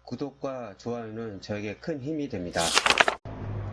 구독과 좋아요는 저에게 큰 힘이 됩니다.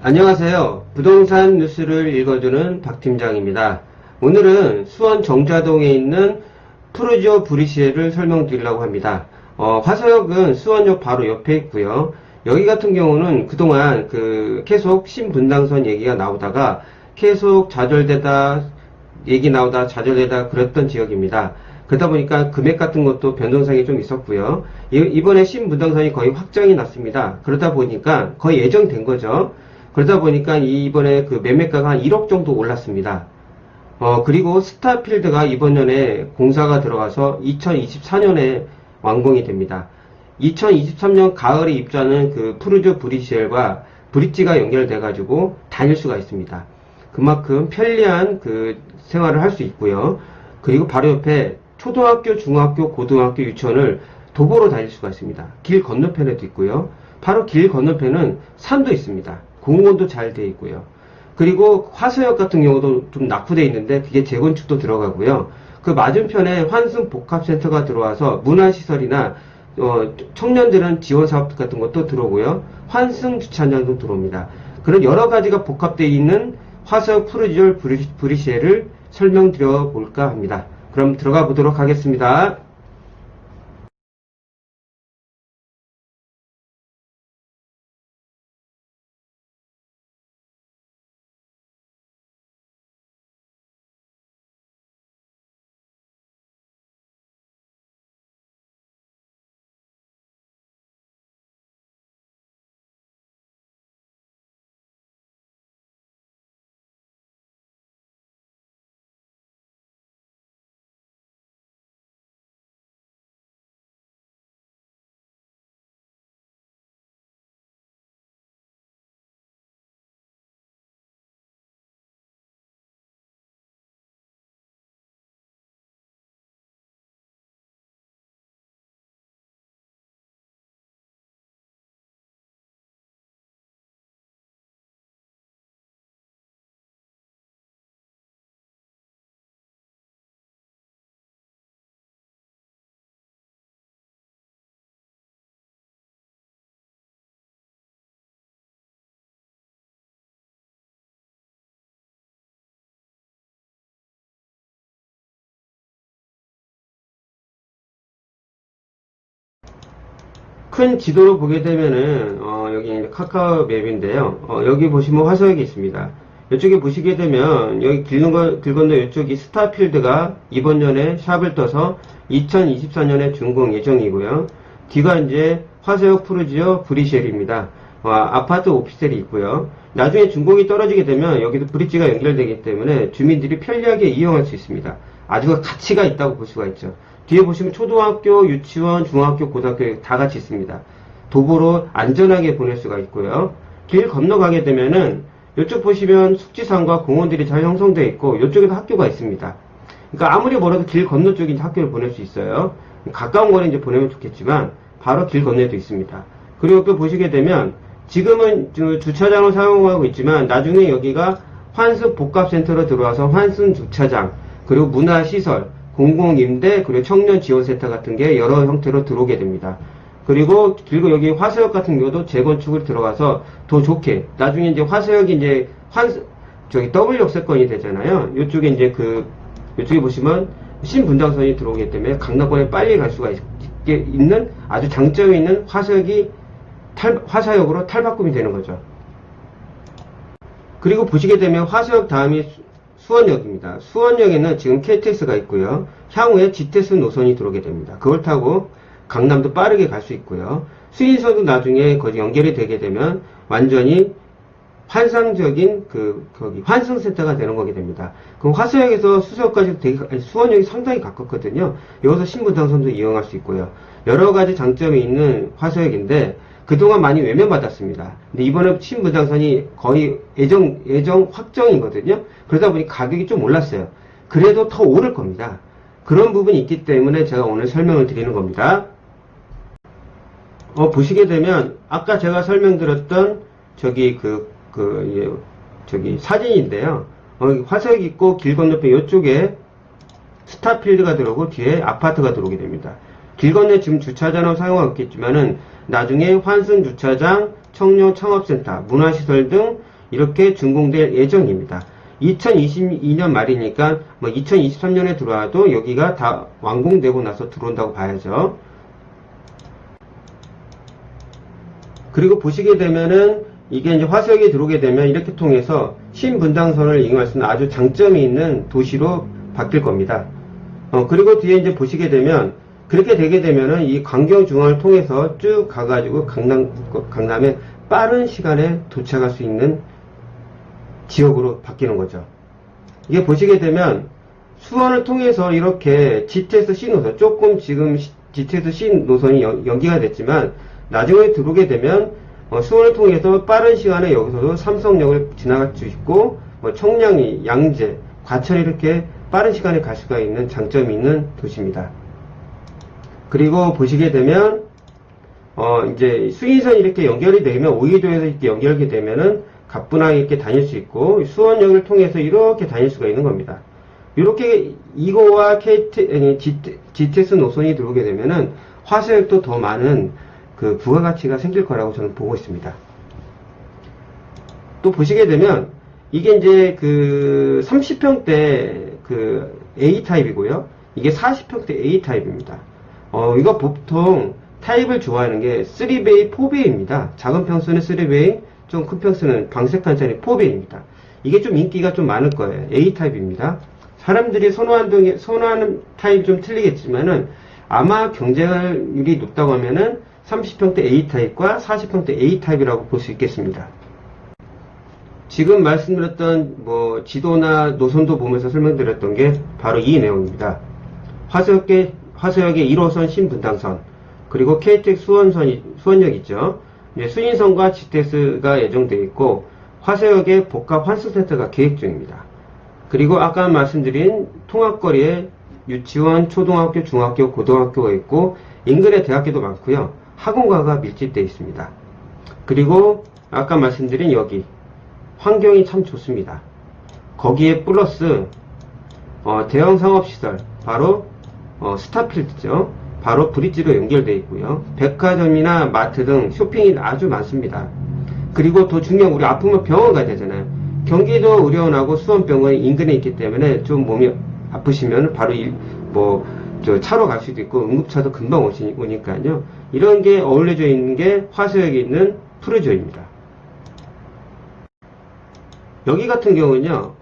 안녕하세요. 부동산 뉴스를 읽어주는 박 팀장입니다. 오늘은 수원 정자동에 있는 푸르지오 브리시에를 설명드리려고 합니다. 화서역은 수원역 바로 옆에 있고요. 여기 같은 경우는 그동안 계속 신분당선 얘기가 나오다가 계속 좌절되다 얘기 나오다 좌절되다 그랬던 지역입니다. 그러다 보니까 금액 같은 것도 변동성이 좀 있었고요. 이번에 신분당선이 거의 확정이 났습니다. 그러다 보니까 거의 예정된 거죠. 그러다 보니까 이번에 매매가가 한 1억 정도 올랐습니다. 그리고 스타필드가 이번 년에 공사가 들어가서 2024년에 완공이 됩니다. 2023년 가을에 입주하는 푸르지오 브리시엘과 브릿지가 연결돼가지고 다닐 수가 있습니다. 그만큼 편리한 생활을 할 수 있고요. 그리고 바로 옆에 초등학교, 중학교, 고등학교, 유치원을 도보로 다닐 수가 있습니다. 길 건너편에도 있고요. 바로 길 건너편은 산도 있습니다. 공원도 잘 돼 있고요. 그리고 화서역 같은 경우도 좀 낙후되어 있는데 그게 재건축도 들어가고요. 그 맞은편에 환승복합센터가 들어와서 문화시설이나 청년들은 지원사업 같은 것도 들어오고요. 환승주차장도 들어옵니다. 그런 여러 가지가 복합되어 있는 화서역 푸르지오 브리시에를 설명드려 볼까 합니다. 그럼 들어가 보도록 하겠습니다. 큰 지도로 보게 되면은 여기 카카오 맵인데요. 여기 보시면 화서역이 있습니다. 이쪽에 보시게 되면 여기 길 건너 이쪽이 스타필드가 이번 년에 샵을 떠서 2024년에 준공 예정이고요. 뒤가 이제 화서역 푸르지오 브리시엘입니다. 아파트 오피스텔이 있고요. 나중에 준공이 떨어지게 되면 여기도 브릿지가 연결되기 때문에 주민들이 편리하게 이용할 수 있습니다. 아주 가치가 있다고 볼 수가 있죠. 뒤에 보시면 초등학교, 유치원, 중학교, 고등학교 다 같이 있습니다. 도보로 안전하게 보낼 수가 있고요. 길 건너가게 되면은 이쪽 보시면 숙지산과 공원들이 잘 형성되어 있고 이쪽에도 학교가 있습니다. 그러니까 아무리 멀어도 길 건너 쪽에 이제 학교를 보낼 수 있어요. 가까운 거는 이제 보내면 좋겠지만 바로 길 건너에도 있습니다. 그리고 또 보시게 되면 지금은 주차장을 사용하고 있지만 나중에 여기가 환승복합센터로 들어와서 환승주차장 그리고 문화시설 공공임대 그리고 청년지원센터 같은 게 여러 형태로 들어오게 됩니다. 그리고 여기 화서역 같은 경우도 재건축을 들어가서 더 좋게 나중에 이제 화서역이 이제 더블 역세권이 되잖아요. 이쪽에 이제 이쪽에 보시면 신분당선이 들어오기 때문에 강남권에 빨리 갈 수가 있는 아주 장점이 있는 화서역으로 탈바꿈이 되는 거죠. 그리고 보시게 되면 화서역 다음이 수원역입니다. 수원역에는 지금 KTX가 있고요. 향후에 GTX 노선이 들어오게 됩니다. 그걸 타고 강남도 빠르게 갈 수 있고요. 수인선도 나중에 거기 연결이 되게 되면 완전히 환상적인 거기 환승센터가 되는 거게 됩니다. 그럼 화서역에서 수서역까지 수원역이 상당히 가깝거든요. 여기서 신분당선도 이용할 수 있고요. 여러 가지 장점이 있는 화서역인데 그동안 많이 외면받았습니다. 근데 이번에 신분당선이 거의 예정 확정이거든요. 그러다 보니 가격이 좀 올랐어요. 그래도 더 오를 겁니다. 그런 부분이 있기 때문에 제가 오늘 설명을 드리는 겁니다. 보시게 되면 아까 제가 설명드렸던 저기 사진인데요. 화서역이 있고 길 건너편 이쪽에 스타필드가 들어오고 뒤에 아파트가 들어오게 됩니다. 길 건너에 지금 주차장을 사용하고 있겠지만은 나중에 환승주차장, 청년창업센터, 문화시설 등 이렇게 준공될 예정입니다. 2022년 말이니까 2023년에 들어와도 여기가 다 완공되고 나서 들어온다고 봐야죠. 그리고 보시게 되면은 이게 이제 화석이 들어오게 되면 이렇게 통해서 신분당선을 이용할 수 있는 아주 장점이 있는 도시로 바뀔 겁니다. 그리고 뒤에 이제 보시게 되면 그렇게 되게 되면은 이 광경중앙을 통해서 쭉 가가지고 강남에 빠른 시간에 도착할 수 있는 지역으로 바뀌는 거죠. 이게 보시게 되면 수원을 통해서 이렇게 GTS-C 노선, 조금 지금 GTS-C 노선이 연기가 됐지만 나중에 들어오게 되면 수원을 통해서 빠른 시간에 여기서도 삼성역을 지나갈 수 있고 청량리, 양재, 과천 이렇게 빠른 시간에 갈 수가 있는 장점이 있는 도시입니다. 그리고 보시게 되면 이제 수인선이 이렇게 연결이 되면 오이도에서 이렇게 연결이 되면은 가뿐하게 이렇게 다닐 수 있고 수원역을 통해서 이렇게 다닐 수가 있는 겁니다. 이렇게 이거와 GTS 노선이 들어오게 되면은 화서역도 더 많은 그 부가가치가 생길 거라고 저는 보고 있습니다. 또 보시게 되면 이게 이제 그 30평대 그 A 타입이고요. 이게 40평대 A 타입입니다. 이거 보통 타입을 좋아하는 게 3베이, 4베이입니다. 작은 평수는 3베이, 좀 큰 평수는 방색탄차리 4베이입니다. 이게 좀 인기가 좀 많을 거예요. A 타입입니다. 사람들이 선호하는 타입이 좀 틀리겠지만은 아마 경쟁률이 높다고 하면은 30평대 A 타입과 40평대 A 타입이라고 볼 수 있겠습니다. 지금 말씀드렸던 지도나 노선도 보면서 설명드렸던 게 바로 이 내용입니다. 화서역의 1호선 신분당선, 그리고 KTX 수원역 있죠. 수인선과 GTS가 예정되어 있고 화서역의 복합 환승센터가 계획 중입니다. 그리고 아까 말씀드린 통합거리에 유치원, 초등학교, 중학교, 고등학교가 있고 인근에 대학교도 많고요. 학원가가 밀집되어 있습니다. 그리고 아까 말씀드린 여기 환경이 참 좋습니다. 거기에 플러스 대형 상업시설 바로 스타필드죠. 바로 브릿지로 연결되어 있고요. 백화점이나 마트 등 쇼핑이 아주 많습니다. 그리고 더 중요한 우리 아프면 병원 가야 되잖아요. 경기도 의료원하고 수원병원이 인근에 있기 때문에 좀 몸이 아프시면 바로 차로 갈 수도 있고 응급차도 금방 오니까요. 이런 게 어울려져 있는 게 화서역에 있는 푸르지오입니다. 여기 같은 경우는요,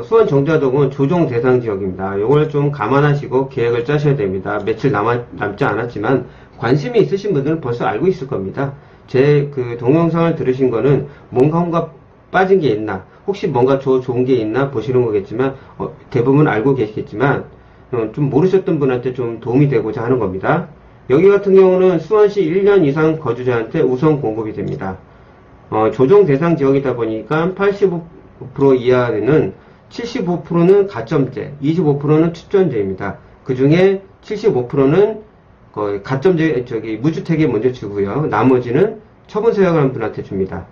수원 정자동은 조정 대상 지역입니다. 이걸 좀 감안하시고 계획을 짜셔야 됩니다. 며칠 남지 않았지만 관심이 있으신 분들은 벌써 알고 있을 겁니다. 제 그 동영상을 들으신 거는 뭔가 빠진 게 있나, 혹시 뭔가 좋은 게 있나 보시는 거겠지만 대부분 알고 계시겠지만 좀 모르셨던 분한테 좀 도움이 되고자 하는 겁니다. 여기 같은 경우는 수원시 1년 이상 거주자한테 우선 공급이 됩니다. 조정 대상 지역이다 보니까 85% 이하는 75%는 가점제, 25%는 추천제입니다. 그 중에 75%는 가점제, 무주택에 먼저 주고요. 나머지는 처분서약을 분한테 줍니다.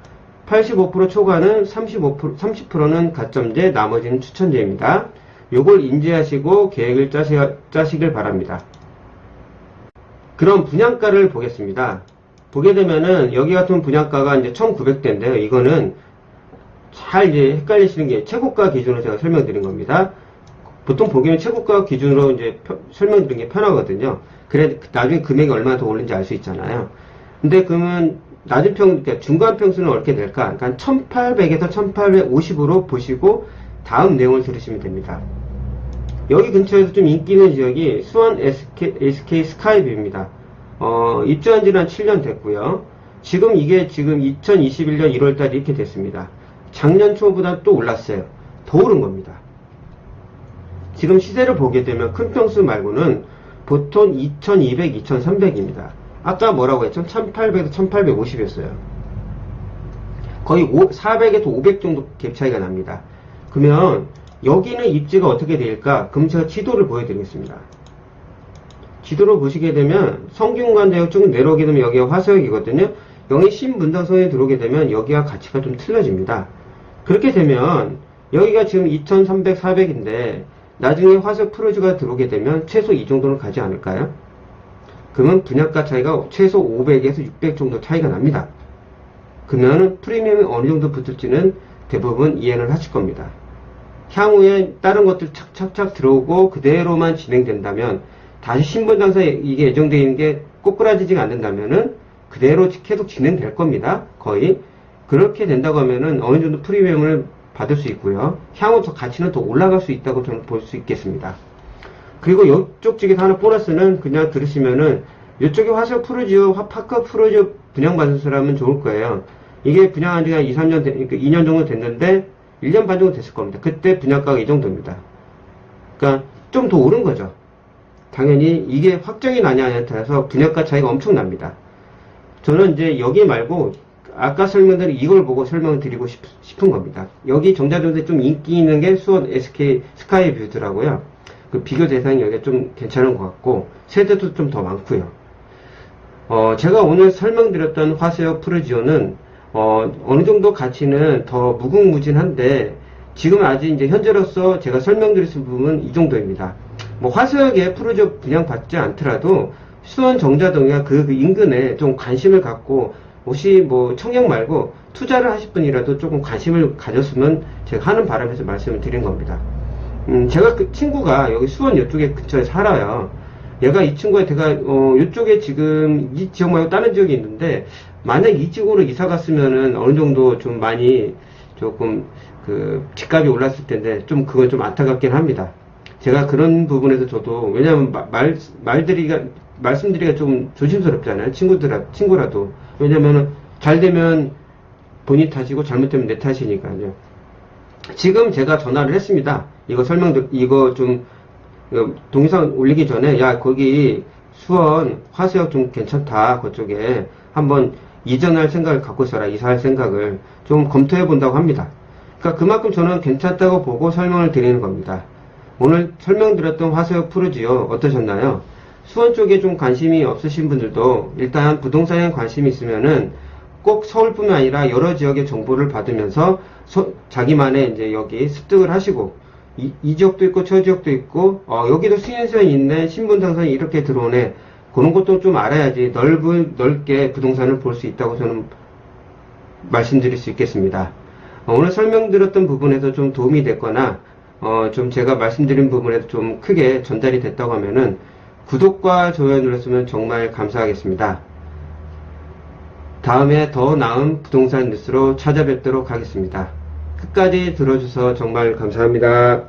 85% 초과는 30%는 가점제, 나머지는 추천제입니다. 요걸 인지하시고 계획을 짜시길 바랍니다. 그럼 분양가를 보겠습니다. 보게 되면은 여기 같은 분양가가 이제 1900대인데요. 이거는 잘 이제 헷갈리시는 게 최고가 기준으로 제가 설명드린 겁니다. 보통 보기에는 최고가 기준으로 이제 설명드린 게 편하거든요. 그래 나중에 금액이 얼마나 더 오르는지 알 수 있잖아요. 근데 그러면 그러니까 중간 평수는 어떻게 될까? 그러니까 1800에서 1850으로 보시고 다음 내용을 들으시면 됩니다. 여기 근처에서 좀 인기 있는 지역이 수원 SK 스카이뷰입니다. 입주한 지는 한 7년 됐고요. 이게 2021년 1월달 이렇게 됐습니다. 작년 초보다 또 올랐어요. 더 오른 겁니다. 지금 시세를 보게 되면 큰 평수 말고는 보통 2200, 2300입니다. 아까 뭐라고 했죠? 1800에서 1850이었어요. 거의 400에서 500 정도 갭 차이가 납니다. 그러면 여기는 입지가 어떻게 될까? 그럼 제가 지도를 보여드리겠습니다. 지도를 보시게 되면 성균관대역 쭉 내려오게 되면 여기가 화서역이거든요. 여기 신분당선에 들어오게 되면 여기와 가치가 좀 틀려집니다. 그렇게 되면 여기가 지금 2300, 400인데 나중에 화서 프로즈가 들어오게 되면 최소 이 정도는 가지 않을까요? 그러면 분양가 차이가 최소 500에서 600 정도 차이가 납니다. 그러면 프리미엄이 어느 정도 붙을지는 대부분 이해를 하실 겁니다. 향후에 다른 것들 착착착 들어오고 그대로만 진행된다면, 다시 신분당사에 이게 예정되어 있는 게 꼬꾸라지지가 않는다면은 그대로 계속 진행될 겁니다. 거의. 그렇게 된다고 하면은 어느 정도 프리미엄을 받을 수 있고요. 향후 더 가치는 더 올라갈 수 있다고 저는 볼 수 있겠습니다. 그리고 이쪽 쪽에서 하나 보너스는 그냥 들으시면은, 이쪽에 화성 푸르지오, 파크 푸르지오 분양받은 사람은 좋을 거예요. 이게 분양한 지가 2, 3년, 그러니까 2년 정도 됐는데 1년 반 정도 됐을 겁니다. 그때 분양가가 이 정도입니다. 그러니까 좀 더 오른 거죠. 당연히 이게 확정이 나냐에 따라서 분양가 차이가 엄청납니다. 저는 이제 여기 말고 아까 설명드린 이걸 보고 설명을 드리고 싶은 겁니다. 여기 정자동에 좀 인기 있는 게 수원 SK 스카이뷰더라고요. 그 비교 대상이 여기가 좀 괜찮은 것 같고, 세대도 좀 더 많고요. 제가 오늘 설명드렸던 화세역 푸르지오는 어느 정도 가치는 더 무궁무진한데, 지금 아직 이제 현재로서 제가 설명드릴 부분은 이 정도입니다. 뭐 화세역에 푸르지오 분양받지 않더라도 수원 정자동이나 그 인근에 좀 관심을 갖고, 혹시 뭐 청약 말고 투자를 하실 분이라도 조금 관심을 가졌으면 제가 하는 바람에서 말씀을 드린 겁니다. 제가 그 친구가 여기 수원 이쪽에 근처에 살아요. 얘가 이 친구가 제가 이쪽에 지금 이 지역 말고 다른 지역이 있는데, 만약 이 지역으로 이사 갔으면은 어느 정도 좀 많이 조금 그 집값이 올랐을 텐데, 좀 그건 좀 안타깝긴 합니다. 제가 그런 부분에서 저도, 왜냐면 말씀드리기가 좀 조심스럽잖아요. 친구라도. 왜냐면은 잘 되면 본인 탓이고 잘못되면 내 탓이니까요. 지금 제가 전화를 했습니다. 이거 좀 동영상 올리기 전에, 야, 거기 수원 화수역 좀 괜찮다. 그쪽에 한번 이전할 생각을 갖고 있어라. 이사할 생각을 좀 검토해 본다고 합니다. 그러니까 그만큼 저는 괜찮다고 보고 설명을 드리는 겁니다. 오늘 설명드렸던 화수역 푸르지오 어떠셨나요? 수원 쪽에 좀 관심이 없으신 분들도 일단 부동산에 관심이 있으면은 꼭 서울뿐만 아니라 여러 지역의 정보를 받으면서 자기만의 이제 여기 습득을 하시고, 이 지역도 있고 저 지역도 있고 여기도 승인선이 있네, 신분당선이 이렇게 들어오네, 그런 것도 좀 알아야지 넓게 부동산을 볼 수 있다고 저는 말씀드릴 수 있겠습니다. 오늘 설명드렸던 부분에서 좀 도움이 됐거나 좀 제가 말씀드린 부분에서 좀 크게 전달이 됐다고 하면은 구독과 좋아요 눌렀으면 정말 감사하겠습니다. 다음에 더 나은 부동산 뉴스로 찾아뵙도록 하겠습니다. 끝까지 들어주셔서 정말 감사합니다.